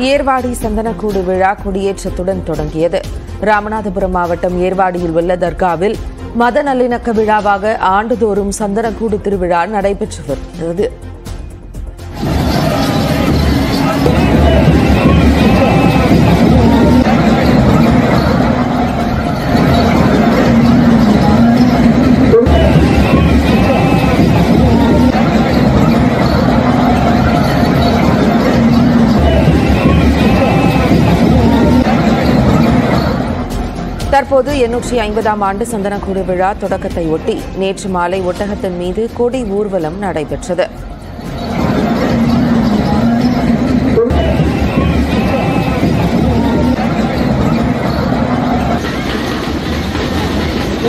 ஏர்வாடி சந்தனக்கூடு விழா கொடியேற்றத்துடன் தொடங்கியது. ராமநாதபுரம் மாவட்டம் ஏர்வாடியில் உள்ள தர்காவில் மத நல்லிணக்க விழாவாக ஆண்டுதோறும் சந்தனக்கூடு திருவிழா நடைபெற்று வருகிறது. தற்போது 850ஆம் ஆண்டு சந்தனக்கூடு விழா தொடக்கத்தை ஒட்டி நேற்று மாலை ஒட்டகத்தின் மீது கொடி ஊர்வலம் நடைபெற்றது.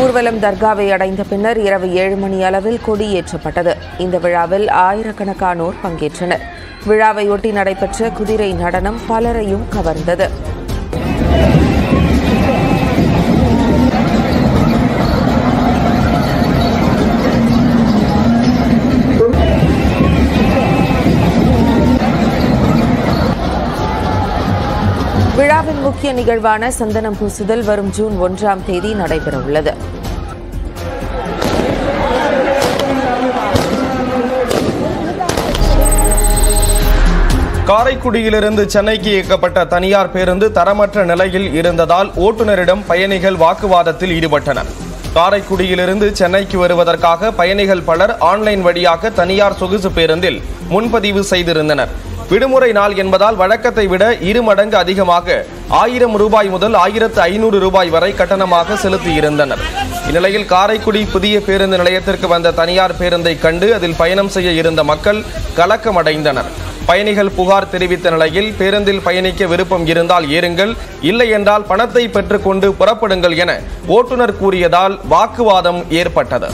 ஊர்வலம் தர்காவை அடைந்த பின்னர் இரவு 7 மணி அளவில் கொடியேற்றப்பட்டது. இந்த விழாவில் ஆயிரக்கணக்கானோர் பங்கேற்றனர். விழாவையொட்டி நடைபெற்ற குதிரை நடனம் பலரையும் கவர்ந்தது. விழாவின் முக்கிய நிகழ்வான சந்தனம் பூசுதல் வரும் ஜூன் 1ஆம் தேதி நடைபெறவுள்ளது. காரைக்குடியிலிருந்து சென்னைக்கு இயக்கப்பட்ட தனியார் பேருந்து தரமற்ற நிலையில் இருந்ததால் ஓட்டுநரிடம் பயணிகள் வாக்குவாதத்தில் ஈடுபட்டனர். காரைக்குடியிலிருந்து சென்னைக்கு வருவதற்காக பயணிகள் பலர் ஆன்லைன் வழியாக தனியார் சொகுசு பேருந்தில் முன்பதிவு செய்திருந்தனர். விடுமுறை நாள் என்பதால் வழக்கத்தை விட 2 மடங்கு அதிகமாக 1000 ரூபாய் முதல் 1500 ரூபாய் வரை கட்டணமாக செலுத்தியிருந்தனர். இந்நிலையில் காரைக்குடி புதிய பேருந்து நிலையத்திற்கு வந்த தனியார் பேருந்தை கண்டு அதில் பயணம் செய்ய இருந்த மக்கள் கலக்கமடைந்தனர். பயணிகள் புகார் தெரிவித்த நிலையில் பேருந்தில் பயணிக்க விருப்பம் இருந்தால் ஏறுங்கள், இல்லை என்றால் பணத்தை பெற்றுக்கொண்டு புறப்படுங்கள் என ஓட்டுநர் கூறியதால் வாக்குவாதம் ஏற்பட்டது.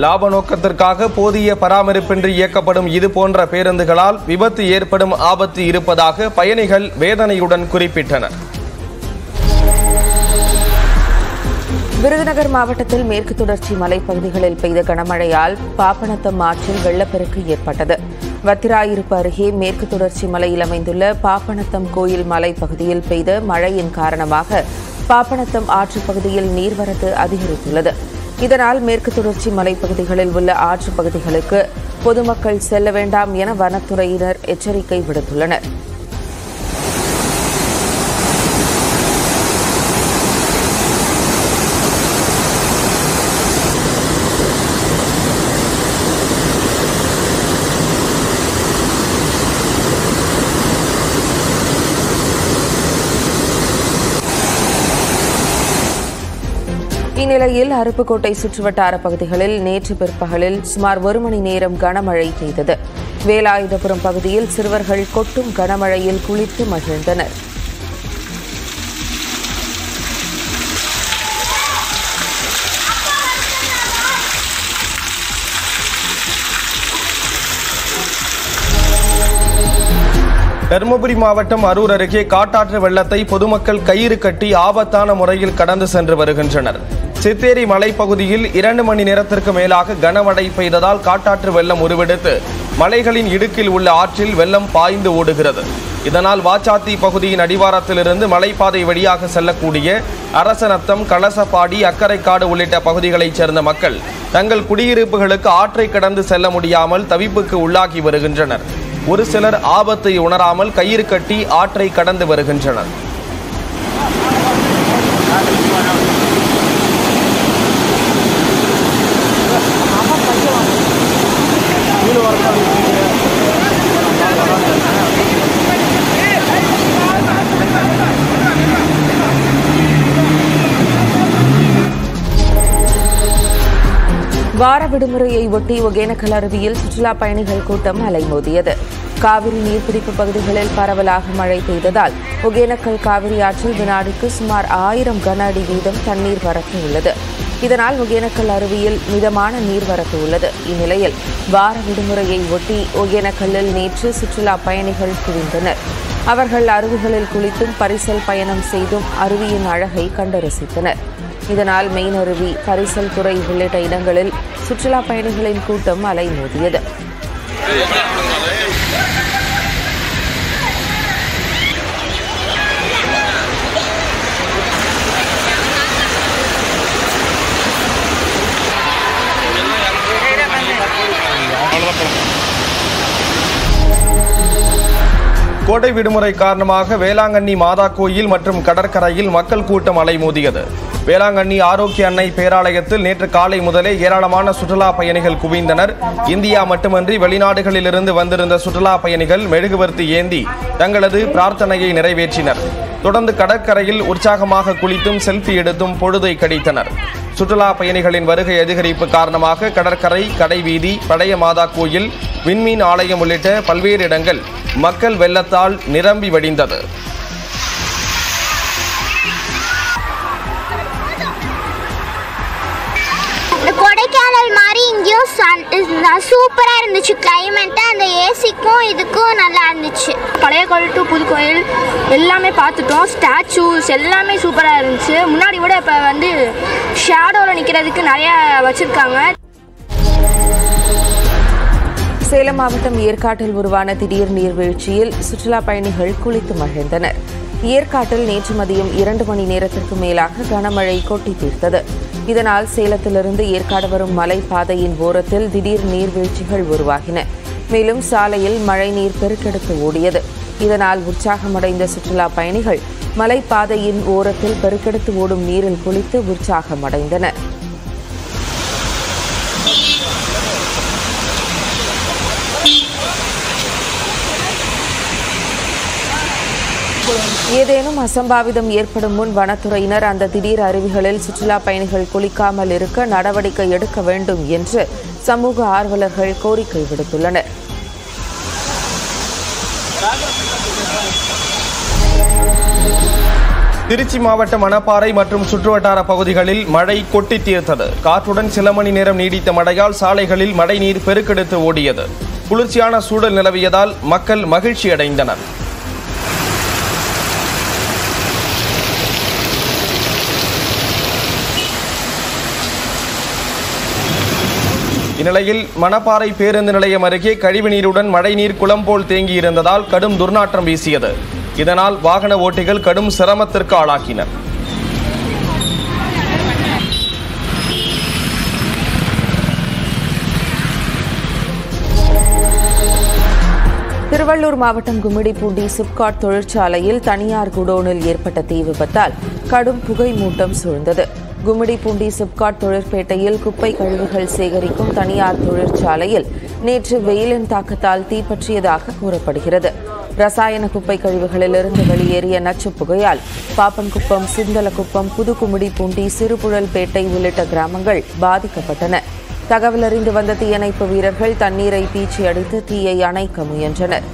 லாப நோக்கத்திற்காக போதிய பராமரிப்பின்றி இயக்கப்படும் இதுபோன்ற பேருந்துகளால் விபத்து ஏற்படும் ஆபத்து இருப்பதாக பயணிகள் வேதனையுடன் குறிப்பிட்டனர். விருதுநகர் மாவட்டத்தில் மேற்கு தொடர்ச்சி மலைப்பகுதிகளில் பெய்த கனமழையால் பாப்பநத்தம் ஆற்றில் வெள்ளப்பெருக்கு ஏற்பட்டது. வத்திராயிருப்பு அருகே மேற்கு தொடர்ச்சி மலையில் அமைந்துள்ள பாப்பநத்தம் கோயில் மலைப்பகுதியில் பெய்த மழையின் காரணமாக பாப்பநத்தம் ஆற்று பகுதியில் நீர்வரத்து அதிகரித்துள்ளது. இதனால் மேற்கு தொடர்ச்சி மலைப்பகுதிகளில் உள்ள ஆற்று பகுதிகளுக்கு பொதுமக்கள் செல்ல வேண்டாம் என வனத்துறையினர் எச்சரிக்கை விடுத்துள்ளனர். இந்நிலையில் அருப்புக்கோட்டை சுற்றுவட்டார பகுதிகளில் நேற்று பிற்பகலில் சுமார் 1 மணி நேரம் கனமழை பெய்தது. வேலாயுதபுரம் பகுதியில் சிறுவர்கள் கொட்டும் கனமழையில் குளித்து மகிழ்ந்தனர். தருமபுரி மாவட்டம் அரூர் அருகே காட்டாற்று வெள்ளத்தை பொதுமக்கள் கயிறு கட்டி ஆபத்தான முறையில் கடந்து சென்று வருகின்றனர். சித்தேரி மலைப்பகுதியில் 2 மணி நேரத்திற்கு மேலாக கனமழை பெய்ததால் காட்டாற்று வெள்ளம் உருவெடுத்து மலைகளின் இடுக்கில் உள்ள ஆற்றில் வெள்ளம் பாய்ந்து ஓடுகிறது. இதனால் வாச்சாத்தி பகுதியின் அடிவாரத்திலிருந்து மலைப்பாதை வழியாக செல்லக்கூடிய அரசநத்தம், கலசப்பாடி, அக்கரைக்காடு உள்ளிட்ட பகுதிகளைச் சேர்ந்த மக்கள் தங்கள் குடியிருப்புகளுக்கு ஆற்றை கடந்து செல்ல முடியாமல் தவிப்புக்கு உள்ளாகி வருகின்றனர். ஒரு சிலர் ஆபத்தை உணராமல் கயிறு கட்டி ஆற்றை கடந்து வருகின்றனர். வார விடுமுறையை ஒட்டி ஒகேனக்கல் அருவியில் சுற்றுலா பயணிகள் கூட்டம் அலைமோதியது. காவிரி நீர்பிடிப்பு பகுதிகளில் பரவலாக மழை பெய்ததால் ஒகேனக்கல் காவிரி ஆற்றில் வினாடிக்கு சுமார் 1000 கன அடி வீதம் தண்ணீர் வரத்து உள்ளது. இதனால் ஒகேனக்கல் அருவியில் மிதமான நீர்வரத்து உள்ளது. இந்நிலையில் வார விடுமுறையை ஒட்டி ஒகேனக்கல்லில் நேற்று சுற்றுலா பயணிகள் குவிந்தனர். அவர்கள் அருவிகளில் குளித்தும் பரிசல் பயணம் செய்தும் அருவியின் அழகை கண்டு ரசித்தனர். இதனால் மெயின் அருவி, பரிசல் துறை உள்ளிட்ட இடங்களில் சுற்றுலா பயணிகளின் கூட்டம் அலைமோதியது. கோடை விடுமுறை காரணமாக வேளாங்கண்ணி மாதா கோயில் மற்றும் கடற்கரையில் மக்கள் கூட்டம் அலைமோதியது. வேளாங்கண்ணி ஆரோக்கிய அன்னை பேராலயத்தில் நேற்று காலை முதலே ஏராளமான சுற்றுலா பயணிகள் குவிந்தனர். இந்தியா மட்டுமன்றி வெளிநாடுகளிலிருந்து வந்திருந்த சுற்றுலா பயணிகள் மெழுகுவர்த்தி ஏந்தி தங்களது பிரார்த்தனையை நிறைவேற்றினர். தொடர்ந்து கடற்கரையில் உற்சாகமாக குளித்தும் செல்ஃபி எடுத்தும் பொழுதை கழித்தனர். சுற்றுலா பயணிகளின் வருகை அதிகரிப்பு காரணமாக கடற்கரை, கடைவீதி, பழைய மாதா கோயில், விண்மீன் ஆலயம் உள்ளிட்ட பல்வேறு இடங்கள் மக்கள் வெள்ளத்தால் நிரம்பி வடிந்தது. கொடைக்கானல் மாதிரி இங்கேயும் சூப்பராக இருந்துச்சு. கிளைமேட்டு அந்த ஏசிக்கும் இதுக்கும் நல்லா இருந்துச்சு. பழைய கோயில் டு புது கோயில் எல்லாமே பார்த்துட்டோம். ஸ்டாச்சூஸ் எல்லாமே சூப்பராக இருந்துச்சு. முன்னாடி விட இப்போ ஷேடோவில் நிற்கிறதுக்கு நிறையா வச்சுருக்காங்க. சேலம் மாவட்டம் ஏற்காட்டில் உருவான திடீர் நீர்வீழ்ச்சியில் சுற்றுலா பயணிகள் குளித்து மகிழ்ந்தனர். ஏற்காட்டில் நேற்று மதியம் 2 மணி நேரத்திற்கு மேலாக கனமழை கொட்டி தீர்த்தது. இதனால் சேலத்திலிருந்து ஏற்காடு வரும் மலைப்பாதையின் ஓரத்தில் திடீர் நீர்வீழ்ச்சிகள் உருவாகின. மேலும் சாலையில் மழைநீர் பெருக்கெடுத்து ஓடியது. இதனால் உற்சாகமடைந்த சுற்றுலா பயணிகள் மலைப்பாதையின் ஓரத்தில் பெருக்கெடுத்து ஓடும் நீரில் குளித்து உற்சாகமடைந்தனர். ஏதேனும் அசம்பாவிதம் ஏற்படும் முன் வனத்துறையினர் அந்த திடீர் அருவிகளில் சுற்றுலா பயணிகள் குளிக்காமல் இருக்க நடவடிக்கை எடுக்க வேண்டும் என்று சமூக ஆர்வலர்கள் கோரிக்கை விடுத்துள்ளனர். திருச்சி மாவட்டம் மணப்பாறை மற்றும் சுற்றுவட்டார பகுதிகளில் மழை கொட்டி தீர்த்தது. காற்றுடன் சில மணி நேரம் நீடித்த மழையால் சாலைகளில் மழைநீர் பெருக்கெடுத்து ஓடியது. குளிர்ச்சியான சூழல் நிலவியதால் மக்கள் மகிழ்ச்சி அடைந்தனர். இந்நிலையில் மணப்பாறை பேருந்து நிலையம் அருகே கழிவுநீருடன் மழைநீர் குளம் போல் தேங்கியிருந்ததால் கடும் துர்நாற்றம் வீசியது. இதனால் வாகன ஓட்டிகள் கடும் சிரமத்திற்கு ஆளாக்கினர். திருவள்ளூர் மாவட்டம் கும்மிடிப்பூண்டி சிப்காட் தொழிற்சாலையில் தனியார் குடோனில் ஏற்பட்ட தீ விபத்தால் கடும் புகை மூட்டம் சூழ்ந்தது. கும்மிடிப்பூண்டி சிப்காட் தொழிற்பேட்டையில் குப்பை கழிவுகள் சேகரிக்கும் தனியார் தொழிற்சாலையில் நேற்று வெயிலின் தாக்கத்தால் தீப்பற்றியதாக கூறப்படுகிறது. ரசாயன குப்பை கழிவுகளிலிருந்து வெளியேறிய நச்சு புகையால் பாப்பன்குப்பம், சிந்தலக்குப்பம், புதுகும்மிடிப்பூண்டி, சிறுபுழல்பேட்டை உள்ளிட்ட கிராமங்கள் பாதிக்கப்பட்டன. தகவல் அறிந்து வந்த தீயணைப்பு வீரர்கள் தண்ணீரை பீச்சி அடித்து தீயை அணைக்க முயன்றனர்.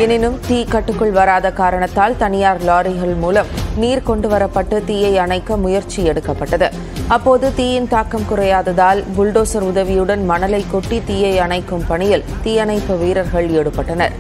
எனினும் தீ கட்டுக்குள் வராத காரணத்தால் தனியார் லாரிகள் மூலம் நீர் கொண்டுவரப்பட்டு தீயை அணைக்க முயற்சி எடுக்கப்பட்டது. அப்போது தீயின் தாக்கம் குறையாததால் புல்டோசர் உதவியுடன் மணலை கொட்டி தீயை அணைக்கும் பணியில் தீயணைப்பு வீரர்கள் ஈடுபட்டனர்.